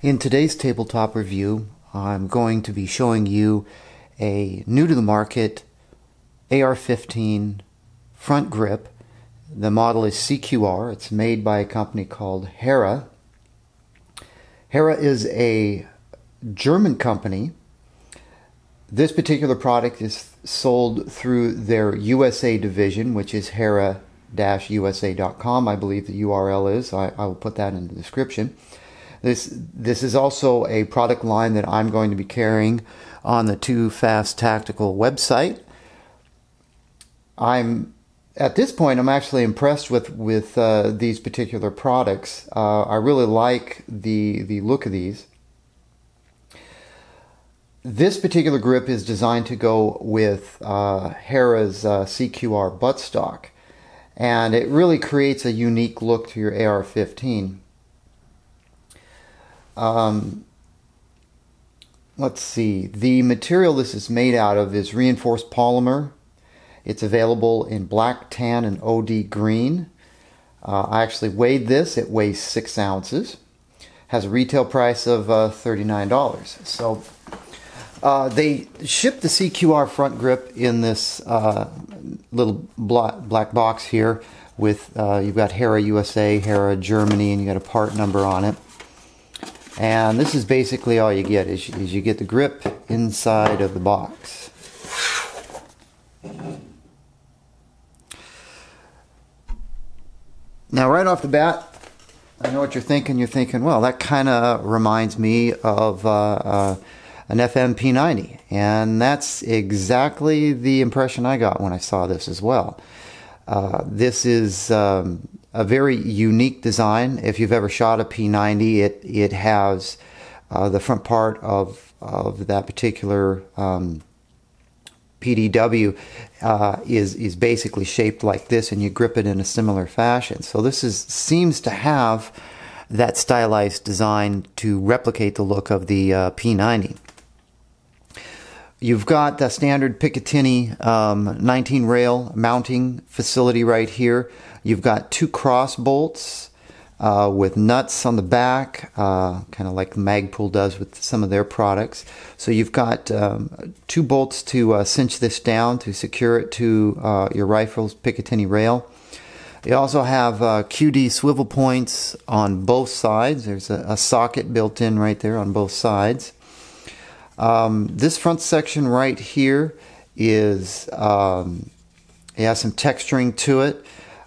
In today's tabletop review, I'm going to be showing you a new-to-the-market AR15 front grip. The model is CQR. It's made by a company called Hera. Hera is a German company. This particular product is sold through their USA division, which is hera-usa.com. I believe the URL is. I will put that in the description. This is also a product line that I'm going to be carrying on the Too Fast Tactical website. At this point, I'm actually impressed with these particular products. I really like the look of these. This particular grip is designed to go with Hera's CQR buttstock, and it really creates a unique look to your AR-15. Let's see. The material this is made out of is reinforced polymer. It's available in black, tan, and OD green. I actually weighed this. It weighs 6 ounces. Has a retail price of $39. So they ship the CQR front grip in this little black box here with you've got Hera USA, Hera Germany, and you got a part number on it. And this is basically all you get, is you get the grip inside of the box. Now right off the bat, I know what you're thinking. You're thinking, well, that kind of reminds me of an FN P90. And that's exactly the impression I got when I saw this as well. This is a very unique design. If you've ever shot a P90, it has the front part of that particular PDW is basically shaped like this, and you grip it in a similar fashion. So this seems to have that stylized design to replicate the look of the P90. You've got the standard Picatinny 19 rail mounting facility right here. You've got 2 cross bolts with nuts on the back, kind of like Magpul does with some of their products. So you've got 2 bolts to cinch this down to secure it to your rifle's Picatinny rail. You also have QD swivel points on both sides. There's a socket built in right there on both sides. This front section right here is it has some texturing to it.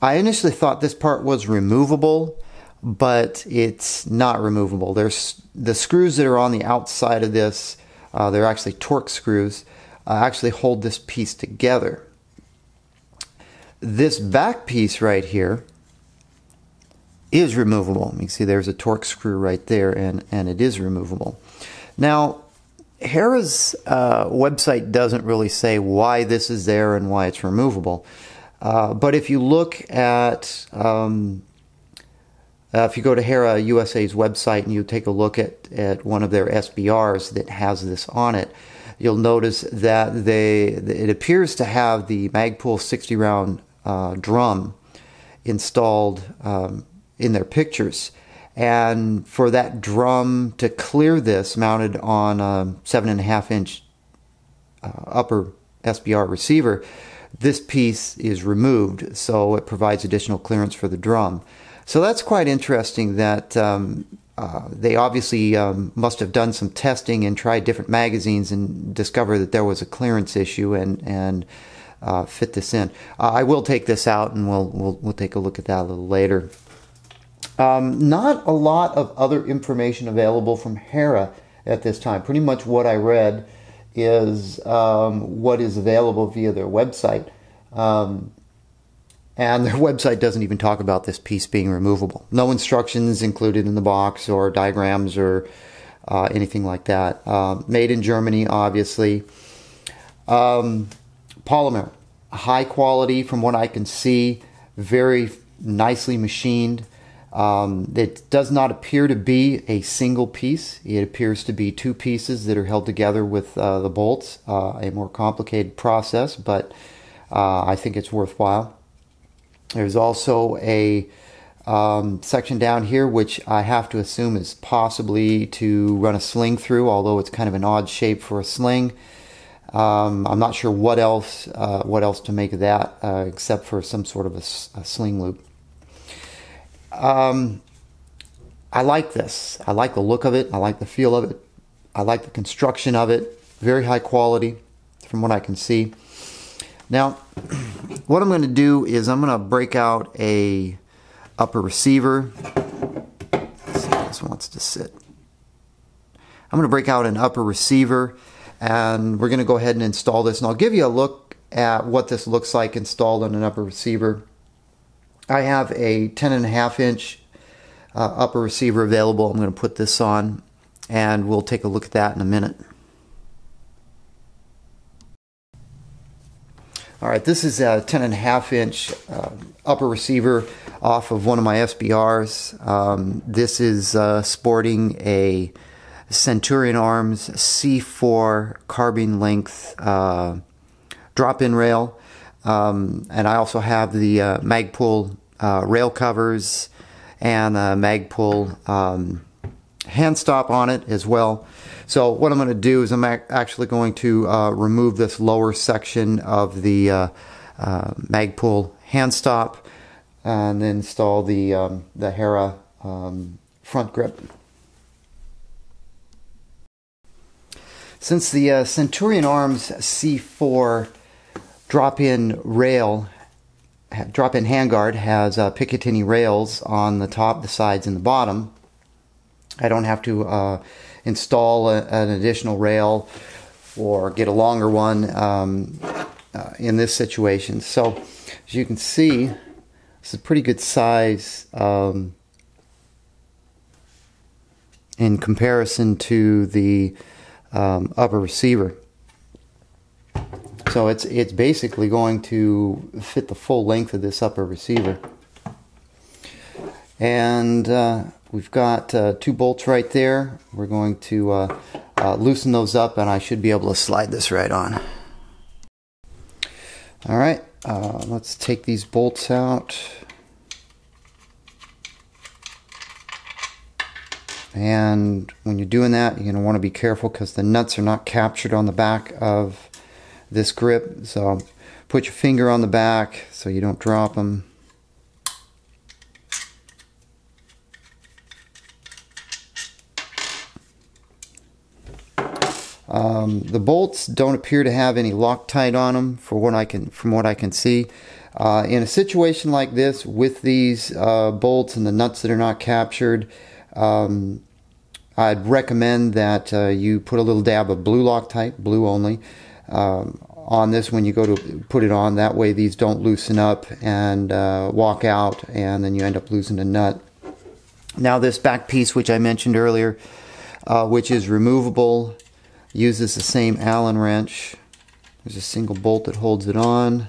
I initially thought this part was removable, but it's not removable. There's the screws that are on the outside of this. They're actually torque screws. Actually hold this piece together. This back piece right here is removable. You can see there's a torque screw right there, and it is removable. Now, Hera's website doesn't really say why this is there and why it's removable. But if you look at, if you go to Hera USA's website and you take a look at one of their SBRs that has this on it, you'll notice that it appears to have the Magpul 60 round drum installed in their pictures. And for that drum to clear this, mounted on a 7.5 inch upper SBR receiver, this piece is removed, so it provides additional clearance for the drum. So that's quite interesting that they obviously must have done some testing and tried different magazines and discovered that there was a clearance issue and fit this in. I will take this out and we'll take a look at that a little later. Not a lot of other information available from Hera at this time. Pretty much what I read is what is available via their website. And their website doesn't even talk about this piece being removable. No instructions included in the box or diagrams or anything like that. Made in Germany, obviously. Polymer. High quality from what I can see. Very nicely machined. It does not appear to be a single piece. It appears to be 2 pieces that are held together with the bolts. A more complicated process, but I think it's worthwhile. There's also a section down here, which I have to assume is possibly to run a sling through, although it's kind of an odd shape for a sling. I'm not sure what else to make of that, except for some sort of a sling loop. I like this. I like the look of it. I like the feel of it. I like the construction of it. Very high quality from what I can see. Now, what I'm going to do is I'm going to break out a upper receiver. Let's see if this wants to sit. I'm going to break out an upper receiver, and we're going to go ahead and install this. And I'll give you a look at what this looks like installed on an upper receiver. I have a 10.5 inch upper receiver available. I'm going to put this on, and we'll take a look at that in a minute. Alright, this is a 10.5 inch upper receiver off of one of my SBRs. This is sporting a Centurion Arms C4 carbine length drop-in rail, and I also have the Magpul rail covers and Magpul hand stop on it as well. So what I'm going to do is I'm actually going to remove this lower section of the Magpul hand stop and then install the Hera front grip. Since the Centurion Arms C4 drop-in rail, drop-in handguard has Picatinny rails on the top, the sides, and the bottom, I don't have to install an additional rail or get a longer one in this situation. So as you can see, it's a pretty good size in comparison to the upper receiver. So it's basically going to fit the full length of this upper receiver. And we've got 2 bolts right there. We're going to loosen those up, and I should be able to slide this right on. Alright, let's take these bolts out. And when you're doing that, you're going to want to be careful because the nuts are not captured on the back of this grip. So put your finger on the back so you don't drop them. The bolts don't appear to have any Loctite on them from what I can see. In a situation like this with these bolts and the nuts that are not captured, I'd recommend that you put a little dab of blue Loctite, blue only, on this when you go to put it on. That way these don't loosen up and walk out, and then you end up losing a nut. Now this back piece, which I mentioned earlier, which is removable, uses the same Allen wrench. There's a single bolt that holds it on,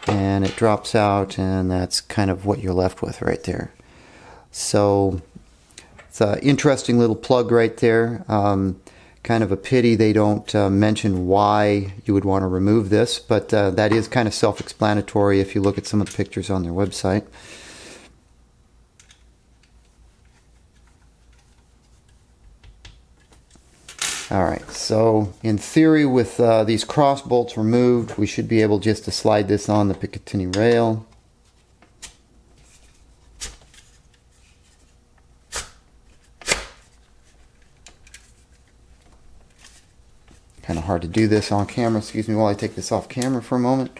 and it drops out, and that's kind of what you're left with right there. So it's an interesting little plug right there. Kind of a pity they don't mention why you would want to remove this, but that is kind of self-explanatory if you look at some of the pictures on their website. Alright, so in theory with these cross bolts removed, we should be able just to slide this on the Picatinny rail. Kind of hard to do this on camera. Excuse me while I take this off camera for a moment.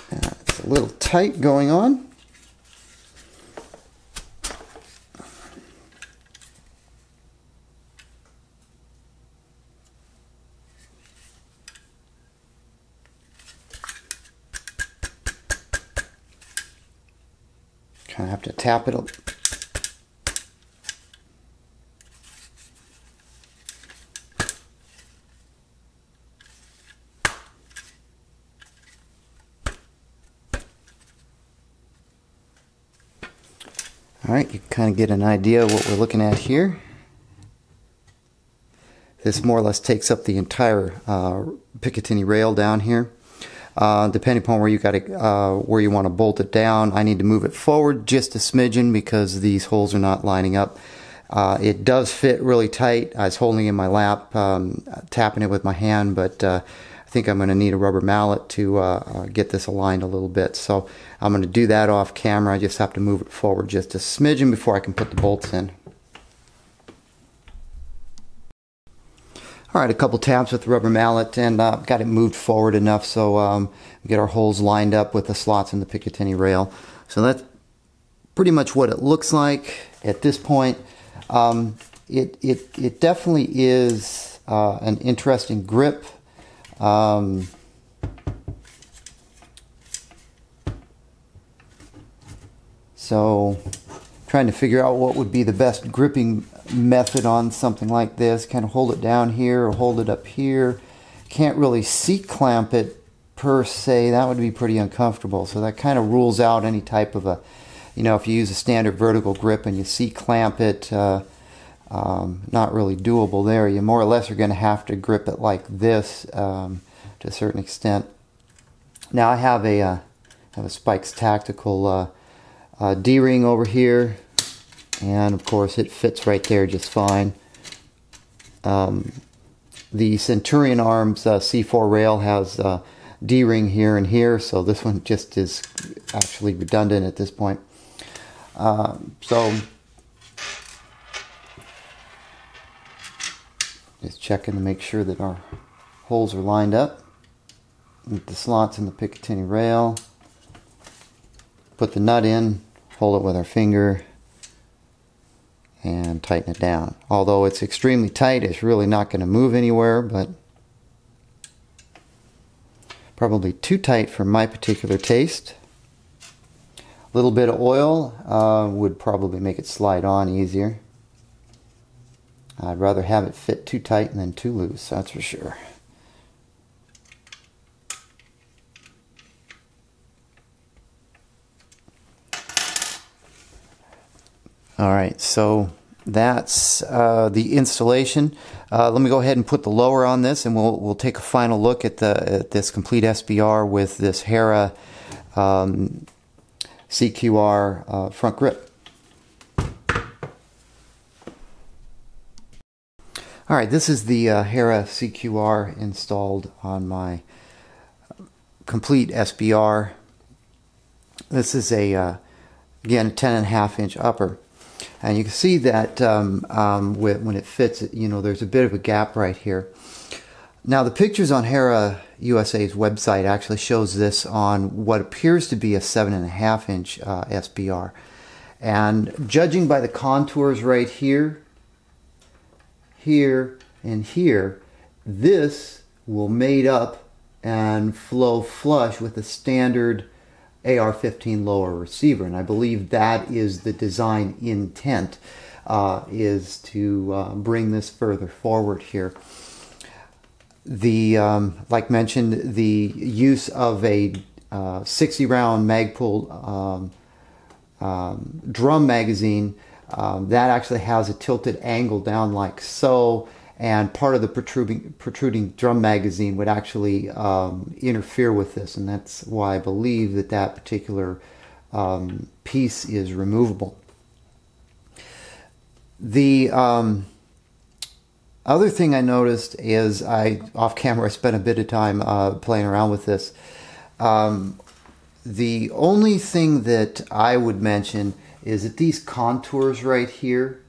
It's a little tight going on. Kind of have to tap it. Alright, you kind of get an idea of what we're looking at here. This more or less takes up the entire Picatinny rail down here. Depending upon where you got it, where you want to bolt it down, I need to move it forward just a smidgen because these holes are not lining up. It does fit really tight. I was holding it in my lap, tapping it with my hand, but I think I'm going to need a rubber mallet to get this aligned a little bit. So I'm going to do that off camera. I just have to move it forward just a smidgen before I can put the bolts in. Alright, a couple taps with the rubber mallet, and got it moved forward enough so we get our holes lined up with the slots in the Picatinny rail. So that's pretty much what it looks like at this point. It definitely is an interesting grip. So trying to figure out what would be the best gripping method on something like this. Kind of hold it down here or hold it up here. Can't really seat clamp it per se. That would be pretty uncomfortable. So that kind of rules out any type of a, if you use a standard vertical grip and you seat clamp it, not really doable there. You more or less are going to have to grip it like this to a certain extent. Now I have a Spikes Tactical D-ring over here, and of course it fits right there just fine. The Centurion Arms C4 rail has D-ring here and here, so this one just is actually redundant at this point. So just checking to make sure that our holes are lined up with the slots in the Picatinny rail. Put the nut in, hold it with our finger, and tighten it down. Although it's extremely tight, it's really not going to move anywhere, but probably too tight for my particular taste. A little bit of oil would probably make it slide on easier. I'd rather have it fit too tight than too loose, that's for sure. Alright, so that's the installation. Let me go ahead and put the lower on this, and we'll take a final look at this complete SBR with this Hera CQR front grip. Alright, this is the Hera CQR installed on my complete SBR. This is again, a 10.5 inch upper. And you can see that when it fits, there's a bit of a gap right here. Now the pictures on HeraUSA's website actually shows this on what appears to be a 7.5 inch SBR. And judging by the contours right here, here, and here, this will mate up and flow flush with the standard AR15 lower receiver, and I believe that is the design intent, is to bring this further forward here. The like mentioned, the use of a 60 round Magpul drum magazine, that actually has a tilted angle down like so, and part of the protruding drum magazine would actually interfere with this, and that's why I believe that particular piece is removable. The other thing I noticed is off camera I spent a bit of time playing around with this. The only thing that I would mention is that these contours right here,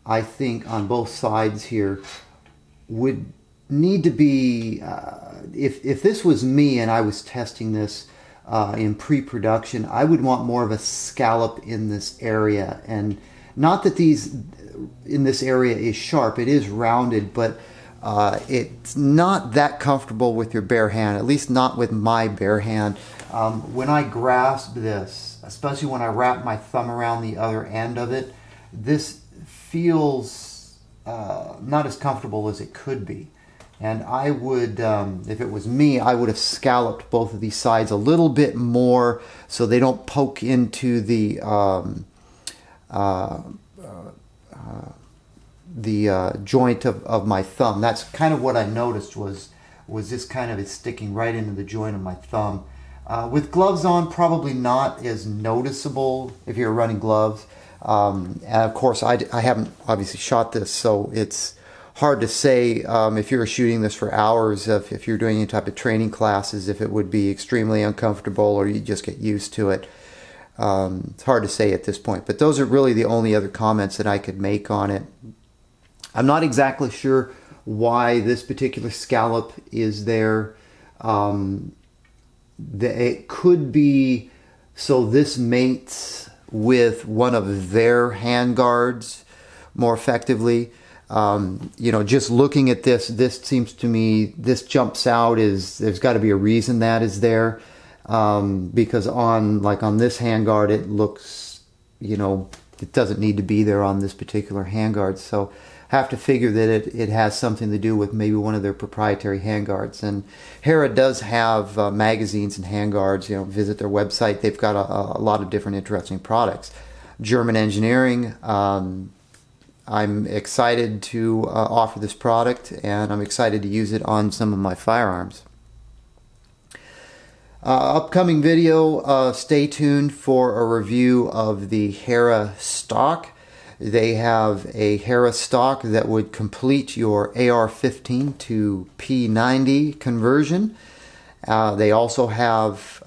I think on both sides here, would need to be, if this was me and I was testing this in pre-production, I would want more of a scallop in this area. And not that these in this area is sharp, it is rounded, but it's not that comfortable with your bare hand, at least not with my bare hand. When I grasp this, especially when I wrap my thumb around the other end of it, this feels not as comfortable as it could be. And I would, if it was me, I would have scalloped both of these sides a little bit more so they don't poke into the joint of my thumb. That's kind of what I noticed was this kind of is sticking right into the joint of my thumb. With gloves on, probably not as noticeable if you're running gloves. And of course, I haven't obviously shot this, so it's hard to say if you're shooting this for hours, if you're doing any type of training classes, if it would be extremely uncomfortable or you just get used to it. It's hard to say at this point, but those are really the only other comments that I could make on it. I'm not exactly sure why this particular scallop is there. It could be so this mates with one of their hand guards more effectively. You know, just looking at this seems to me, this jumps out as there's got to be a reason that is there. Because on this handguard, it looks, you know, it doesn't need to be there on this particular handguard. So I have to figure that it has something to do with maybe one of their proprietary handguards. And Hera does have magazines and handguards. You know, visit their website. They've got a lot of different interesting products. German engineering. I'm excited to offer this product, and I'm excited to use it on some of my firearms. Upcoming video, stay tuned for a review of the Hera stock. They have a Hera stock that would complete your AR15 to P90 conversion. They also have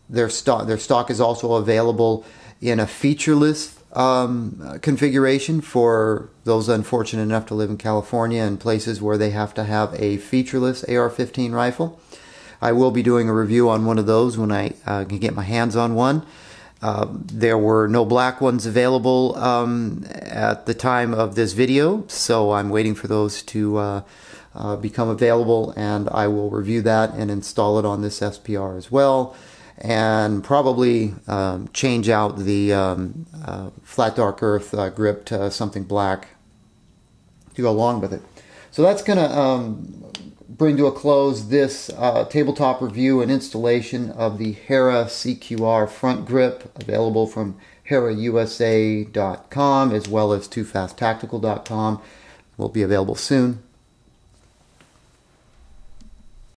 their stock is also available in a featureless configuration for those unfortunate enough to live in California and places where they have to have a featureless AR-15 rifle. I will be doing a review on one of those when I can get my hands on one. There were no black ones available at the time of this video, so I'm waiting for those to become available, and I will review that and install it on this SPR as well, and probably change out the flat dark earth grip to something black to go along with it. So that's going to bring to a close this tabletop review and installation of the Hera CQR Frontgrip, available from HeraUSA.com as well as TooFastTactical.com. Will be available soon.